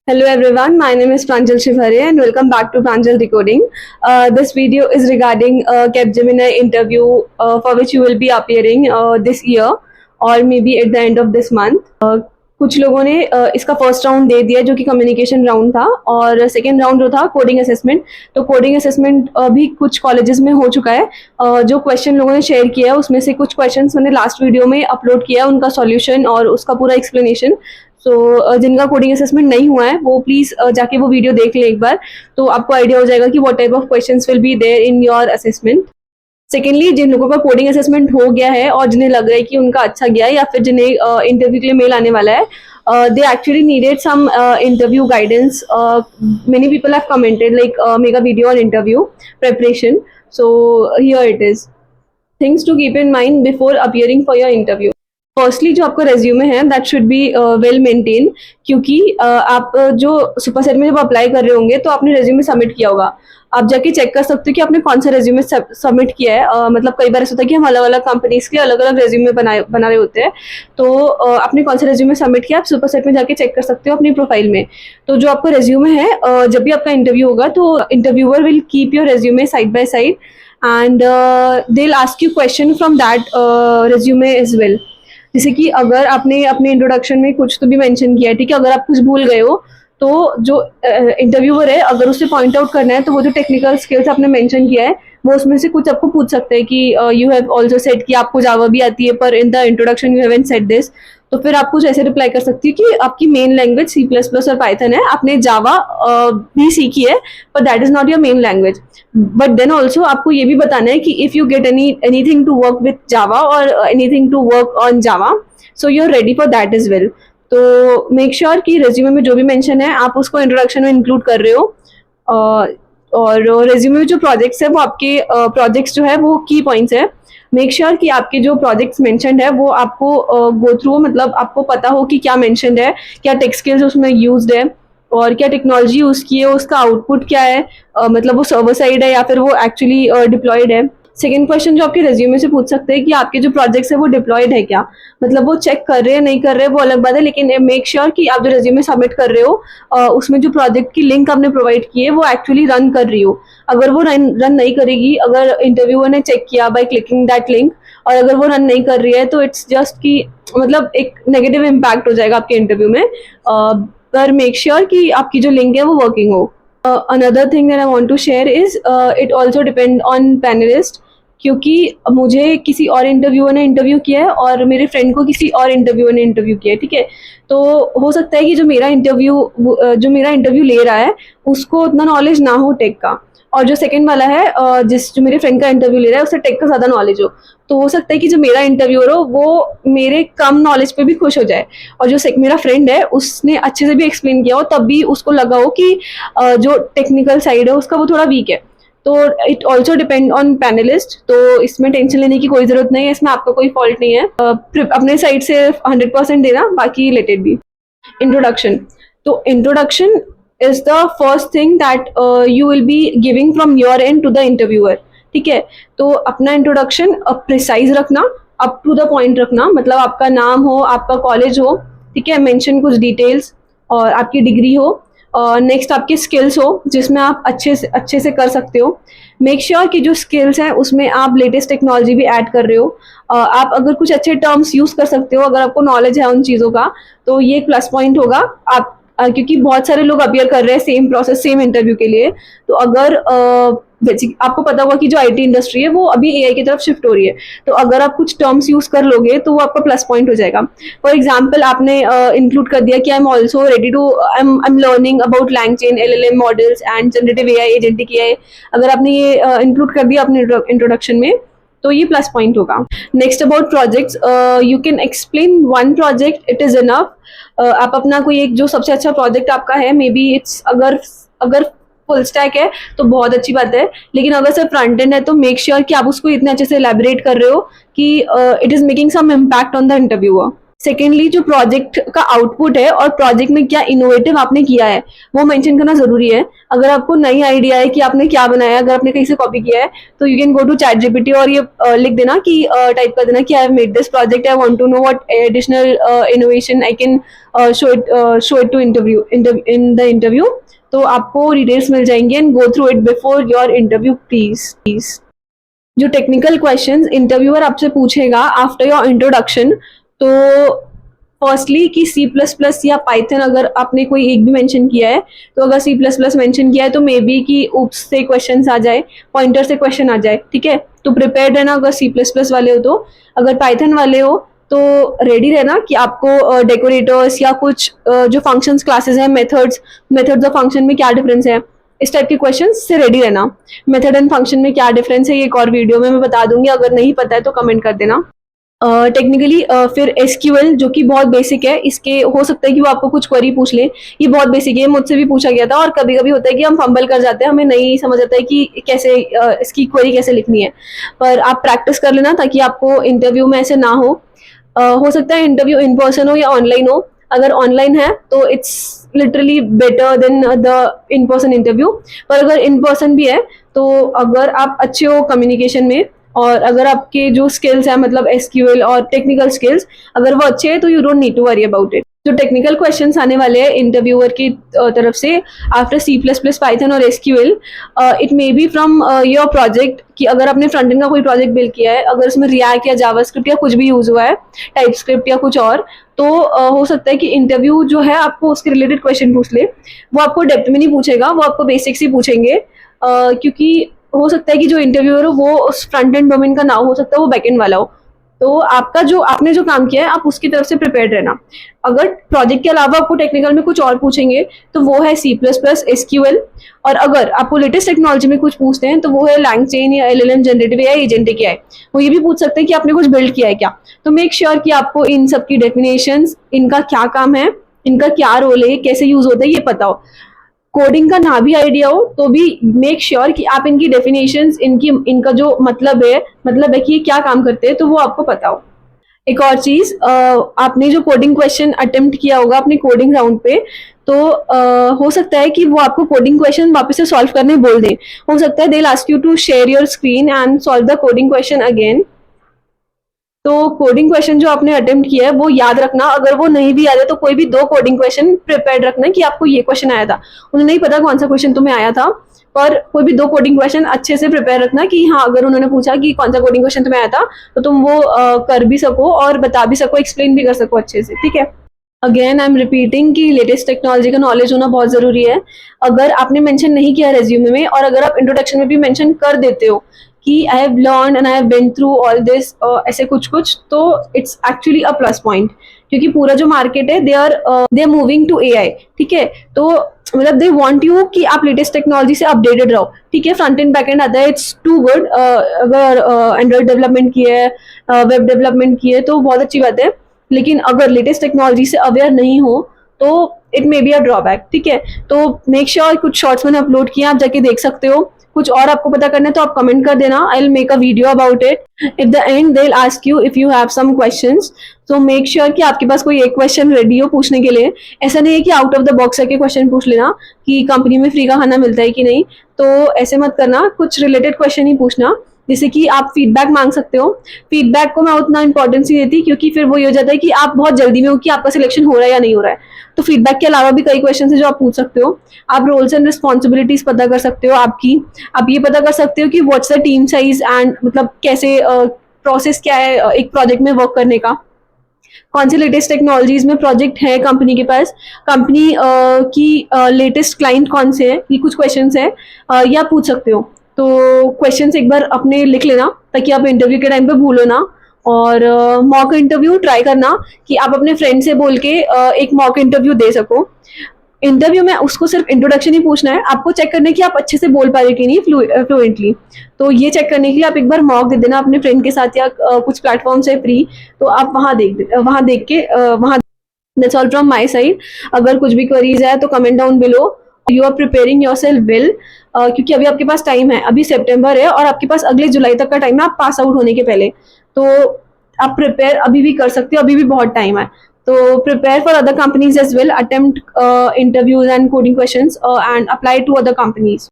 Hello everyone, my name is Pranjal Shivhare and welcome back to Pranjal Decoding. This video is regarding a Capgemini interview for which you will be appearing this year or maybe at the end of this month. कुछ लोगों ने इसका first round दे दिया जो कि communication round था और second round जो था कोडिंग असेसमेंट. तो कोडिंग असेसमेंट भी कुछ कॉलेजेस में हो चुका है. जो क्वेश्चन लोगों ने शेयर किया है उसमें से कुछ क्वेश्चंस मैंने लास्ट वीडियो में अपलोड किया है, उनका सॉल्यूशन और उसका पूरा एक्सप्लेनेशन. जिनका कोडिंग असेसमेंट नहीं हुआ है वो प्लीज जाके वो वीडियो देख लें एक बार, तो आपको आइडिया हो जाएगा कि what type of questions will be there in your assessment. Secondly, जिन लोगों का कोडिंग असेसमेंट हो गया है और जिन्हें लग रहा है कि उनका अच्छा गया है या फिर जिन्हें इंटरव्यू के लिए मेल आने वाला है, they actually needed some interview guidance. Many people have commented like make a video on interview preparation. So here it is. Things to keep in mind before appearing for your interview. Firstly जो आपका resume है that should be well maintain, क्योंकि आप जो superset में जब apply कर रहे होंगे तो आपने रेज्यूमे सबमिट किया होगा. आप जाके चेक कर सकते हो कि आपने कौन सा रेज्यूमे सबमिट किया है. मतलब कई बार ऐसा होता है कि हम अलग अलग कंपनीज के अलग अलग रेज्यूमे बना रहे होते हैं, तो आपने कौन सा रेज्यूमे सबमिट किया आप सुपरसेट में जाके चेक कर सकते हो अपनी प्रोफाइल में. तो जो आपका रेज्यूमे है, जब भी आपका इंटरव्यू होगा तो interviewer will keep your resume side by side and they will ask you question from that resume as well. जैसे कि अगर आपने अपने इंट्रोडक्शन में कुछ तो भी मेंशन किया है, ठीक है, अगर आप कुछ भूल गए हो तो जो इंटरव्यूअर है अगर उसे पॉइंट आउट करना है तो वो जो टेक्निकल स्किल्स आपने मेंशन किया है वो उसमें से कुछ आपको पूछ सकते हैं कि यू हैव आल्सो सेड कि आपको जावा भी आती है पर in the introduction you haven't said this. तो फिर आप कुछ ऐसे रिप्लाई कर सकती है कि आपकी main language C plus plus और पाइथन है, आपने जावा भी सीखी है पर that is not your main language. But then also आपको ये भी बताना है कि if you get anything to work with Java और anything to work on Java, so you are ready for that is well. तो मेक श्योर कि resume में जो भी मेंशन है आप उसको इंट्रोडक्शन में इंक्लूड कर रहे हो. और रेज्यूमे में जो प्रोजेक्ट्स है वो आपके प्रोजेक्ट्स जो है वो की पॉइंट्स है. मेक श्योर कि आपके जो प्रोजेक्ट्स मेंशनड है वो आपको गो थ्रू, मतलब आपको पता हो कि क्या मेंशनड है, क्या टेक स्किल्स उसमें यूज्ड है और क्या टेक्नोलॉजी यूज की है, उसका आउटपुट क्या है, मतलब वो सर्वर साइड है या फिर वो एक्चुअली डिप्लॉयड है. सेकेंड क्वेश्चन जो आपके रेज्यूमे से पूछ सकते हैं कि आपके जो प्रोजेक्ट्स है वो डिप्लॉयड है क्या, मतलब वो चेक कर रहे हैं नहीं कर रहे हैं वो अलग बात है, लेकिन मेक श्योर कि आप जो रेज्यूमे सबमिट कर रहे हो उसमें जो प्रोजेक्ट की लिंक आपने प्रोवाइड की है वो एक्चुअली रन कर रही हो. अगर वो रन नहीं करेगी, अगर इंटरव्यूअर ने चेक किया बाय क्लिकिंग दैट लिंक और अगर वो रन नहीं कर रही है तो इट्स जस्ट कि मतलब एक नेगेटिव इम्पैक्ट हो जाएगा आपके इंटरव्यू में. पर मेक श्योर कि आपकी जो लिंक है वो वर्किंग हो. Another thing that I want to share is it also depend on panelist, क्योंकि मुझे किसी और इंटरव्यूअर ने इंटरव्यू किया है और मेरे फ्रेंड को किसी और इंटरव्यूअर ने इंटरव्यू किया है, ठीक है. तो हो सकता है कि जो मेरा इंटरव्यू ले रहा है उसको उतना नॉलेज ना हो टेक का, और जो सेकंड वाला है जो मेरे फ्रेंड का इंटरव्यू ले रहा है उससे टेक का ज़्यादा नॉलेज हो. तो हो सकता है कि जो मेरा इंटरव्यूअर हो वो मेरे कम नॉलेज पे भी खुश हो जाए और जो मेरा फ्रेंड है उसने अच्छे से भी एक्सप्लेन किया हो तब भी उसको लगा हो कि जो टेक्निकल साइड है उसका वो थोड़ा वीक है. तो it also depend on panelist. तो इसमें टेंशन लेने की कोई जरूरत नहीं है, इसमें आपका कोई फॉल्ट नहीं है. अपने साइड से 100% देना, बाकी लेट इट बी. इंट्रोडक्शन. तो introduction is the first thing that you will be giving from your end to the interviewer, ठीक है. तो अपना इंट्रोडक्शन प्रिसाइज रखना, अप टू द पॉइंट रखना, मतलब आपका नाम हो, आपका कॉलेज हो, ठीक है, मेंशन कुछ डिटेल्स और आपकी डिग्री हो. नेक्स्ट आपके स्किल्स हो जिसमें आप अच्छे से कर सकते हो. मेक श्योर कि जो स्किल्स हैं उसमें आप लेटेस्ट टेक्नोलॉजी भी ऐड कर रहे हो. आप अगर कुछ अच्छे टर्म्स यूज कर सकते हो, अगर आपको नॉलेज है उन चीज़ों का तो ये एक प्लस पॉइंट होगा. आप क्योंकि बहुत सारे लोग अपियर कर रहे हैं सेम प्रोसेस सेम इंटरव्यू के लिए, तो अगर आपको पता होगा कि जो आईटी इंडस्ट्री है वो अभी एआई की तरफ शिफ्ट हो रही है, तो अगर आप कुछ टर्म्स यूज कर लोगे तो वो आपका प्लस पॉइंट हो जाएगा. फॉर एग्जांपल आपने इंक्लूड कर दिया कि I am also ready to I am learning about LangChain, LLM models and generative AI, agentic AI. अगर आपने ये इंक्लूड कर दिया अपने इंट्रोडक्शन में तो ये प्लस पॉइंट होगा. Next about projects, you can explain one project, it is enough. आप अपना कोई एक जो सबसे अच्छा प्रोजेक्ट आपका है, मे बी इट्स अगर फुल स्टैक है तो बहुत अच्छी बात है, लेकिन अगर सिर्फ फ्रंट एंड है तो मेक श्योर कि आप उसको इतने अच्छे से एलैबोरेट कर रहे हो कि it is making some impact on the interviewer. Secondly जो प्रोजेक्ट का आउटपुट है और प्रोजेक्ट में क्या इनोवेटिव आपने किया है वो मेंशन करना जरूरी है। अगर आपको नई आइडिया है कि आपने क्या बनाया है, अगर आपने कहीं से कॉपी किया है तो you can go to ChatGPT और ये लिख देना कि टाइप कर देना कि I have made this project, I want to know what additional innovation I can show it to interview in the interview. तो आपको डिटेल्स मिल जाएंगे and go through it before your interview please. जो technical questions interviewer आपसे पूछेगा after your introduction, तो firstly कि C plus plus या पाइथन अगर आपने कोई एक भी मेंशन किया है, तो अगर सी प्लस प्लस मैंशन किया है तो मे बी कि उप्स से क्वेश्चन आ जाए, पॉइंटर से क्वेश्चन आ जाए, ठीक है। तो प्रिपेयर्ड रहना अगर सी प्लस प्लस वाले हो तो। अगर पाइथन वाले हो तो रेडी रहना कि आपको डेकोरेटर्स या कुछ जो फंक्शंस क्लासेस है, मेथड्स ऑफ फंक्शन में क्या डिफरेंस है, इस टाइप के क्वेश्चन से रेडी रहना। मेथड एंड फंक्शन में क्या डिफरेंस है ये एक और वीडियो में मैं बता दूंगी, अगर नहीं पता है तो कमेंट कर देना। टेक्निकली फिर एसक्यूएल जो कि बहुत बेसिक है, इसके हो सकता है कि वो आपको कुछ क्वेरी पूछ ले, ये बहुत बेसिक है, मुझसे भी पूछा गया था और कभी कभी होता है कि हम फंबल कर जाते हैं, हमें नहीं समझ आता है कि कैसे इसकी क्वेरी कैसे लिखनी है। पर आप प्रैक्टिस कर लेना ताकि आपको इंटरव्यू में ऐसे ना हो सकता है इंटरव्यू इन पर्सन हो या ऑनलाइन हो। अगर ऑनलाइन है तो it's literally better than the in person interview, पर अगर इन पर्सन भी है तो अगर आप अच्छे हो कम्युनिकेशन में और अगर आपके जो स्किल्स है मतलब एसक्यूएल और टेक्निकल स्किल्स अगर वो अच्छे हैं तो you don't need to worry about it. जो टेक्निकल क्वेश्चंस आने वाले हैं इंटरव्यूअर की तरफ से after C plus plus Python और SQL, it may be from your project, कि अगर आपने फ्रंट एंड का कोई प्रोजेक्ट बिल्ड किया है, अगर उसमें रिएक्ट या जावास्क्रिप्ट या कुछ भी यूज हुआ है, टाइप स्क्रिप्ट या कुछ और, तो हो सकता है कि इंटरव्यू जो है आपको उसके रिलेटेड क्वेश्चन पूछ ले। वो आपको डेप्थ में नहीं पूछेगा, वो आपको बेसिक्स ही पूछेंगे, क्योंकि हो सकता है कि जो इंटरव्यूअर हो वो उस फ्रंट एंड डोमेन का ना हो सकता है वो बैक एंड वाला हो। तो आपने जो काम किया है आप उसकी तरफ से प्रिपेयर्ड रहना। अगर प्रोजेक्ट के अलावा आपको टेक्निकल में कुछ और पूछेंगे तो वो है सी प्लस प्लस एसक्यूएल, और अगर आपको लेटेस्ट टेक्नोलॉजी में कुछ पूछते हैं तो वो है लैंगचेन या एलएलएम जनरेटिव या एजेंटिक एआई। वो ये भी पूछ सकते हैं कि आपने कुछ बिल्ड किया है क्या। तो मेक श्योर कि आपको इन सब की डेफिनेशंस, इनका क्या काम है, इनका क्या रोल है, कैसे यूज होता है ये पता हो। कोडिंग का ना भी आइडिया हो तो भी मेक श्योर कि आप इनकी डेफिनेशंस, इनका जो मतलब है कि ये क्या काम करते हैं तो वो आपको पता हो। एक और चीज, आपने जो कोडिंग क्वेश्चन अटेम्प्ट किया होगा अपने कोडिंग राउंड पे, तो हो सकता है कि वो आपको कोडिंग क्वेश्चन वापस से सॉल्व करने बोल दें। हो सकता है they will ask you to share your screen and solve the coding question again. तो कोडिंग क्वेश्चन जो आपने अटेम्प्ट किया है वो याद रखना, अगर वो नहीं भी याद है तो कोई भी 2 कोडिंग क्वेश्चन प्रिपेयर्ड रखना कि आपको ये क्वेश्चन आया था। उन्हें नहीं पता कौन सा क्वेश्चन तुम्हें आया था, पर कोई भी 2 कोडिंग क्वेश्चन अच्छे से प्रिपेयर रखना कि हाँ अगर उन्होंने पूछा कि कौन सा कोडिंग क्वेश्चन तुम्हें आया था तो तुम वो कर भी सको और बता भी सको, एक्सप्लेन भी कर सको अच्छे से, ठीक है। अगेन आई एम रिपीटिंग कि लेटेस्ट टेक्नोलॉजी का नॉलेज होना बहुत जरूरी है। अगर आपने मेंशन नहीं किया रेज्यूमे में और अगर आप इंट्रोडक्शन में भी मेंशन कर देते हो कि I have learn and I have been through all this, ऐसे कुछ तो it's actually a plus point, क्योंकि पूरा जो मार्केट है they are moving to AI, ठीक है। तो मतलब दे वांट यू कि आप लेटेस्ट टेक्नोलॉजी से अपडेटेड रहो, ठीक है। फ्रंट एंड बैक एंड आता है, इट्स टू गुड। अगर एंड्रॉइड डेवलपमेंट की है, वेब डेवलपमेंट की है तो बहुत अच्छी बात है, लेकिन अगर लेटेस्ट टेक्नोलॉजी से अवेयर नहीं हो तो it may be a drawback, ठीक है। तो मेक श्योर कुछ शॉर्ट्स मैंने अपलोड किए, आप जाके देख सकते हो। कुछ और आपको पता करना है तो आप कमेंट कर देना, I will make a video about it. At the end they will ask you if you have some questions, तो मेक श्योर कि आपके पास कोई एक क्वेश्चन रेडी हो पूछने के लिए। ऐसा नहीं है कि आउट ऑफ द बॉक्स के क्वेश्चन पूछ लेना कि कंपनी में फ्री का खाना मिलता है कि नहीं, तो ऐसे मत करना, कुछ रिलेटेड क्वेश्चन ही पूछना, जैसे कि आप फीडबैक मांग सकते हो। फीडबैक को मैं उतना इंपॉर्टेंस नहीं देती क्योंकि फिर वो ये हो जाता है कि आप बहुत जल्दी में हो कि आपका सिलेक्शन हो रहा है या नहीं हो रहा है। तो फीडबैक के अलावा भी कई क्वेश्चन है जो आप पूछ सकते हो। आप रोल्स एंड रिस्पॉन्सिबिलिटीज पता कर सकते हो आपकी, आप ये पता कर सकते हो कि what's the team size and मतलब कैसे प्रोसेस क्या है एक प्रोजेक्ट में वर्क करने का, कौन से लेटेस्ट टेक्नोलॉजीज में प्रोजेक्ट है कंपनी के पास, कंपनी की लेटेस्ट क्लाइंट कौन से है, ये कुछ क्वेश्चंस है ये आप पूछ सकते हो। तो क्वेश्चंस एक बार अपने लिख लेना ताकि आप इंटरव्यू के टाइम पे भूलो ना। और मॉक इंटरव्यू ट्राई करना कि आप अपने फ्रेंड से बोल के एक मॉक इंटरव्यू दे सको। इंटरव्यू में उसको सिर्फ इंट्रोडक्शन ही पूछना है, आपको चेक करने की आप अच्छे से बोल पा रहे कि नहीं फ्लुएंटली। तो ये चेक करने के लिए आप एक बार मॉक दे देना अपने फ्रेंड के साथ या कुछ प्लेटफॉर्म से फ्री, तो आप वहाँ देख के वहाँ। That's all from my side. अगर कुछ भी क्वेरीज है तो comment down below. You are preparing yourself well, क्योंकि अभी आपके पास टाइम है, अभी सितंबर है और आपके पास अगले जुलाई तक का टाइम है आप पास आउट होने के पहले। तो आप प्रिपेयर अभी भी कर सकते हो, अभी भी बहुत टाइम है. तो prepare for other companies as well, attempt interviews and coding questions and apply to other companies.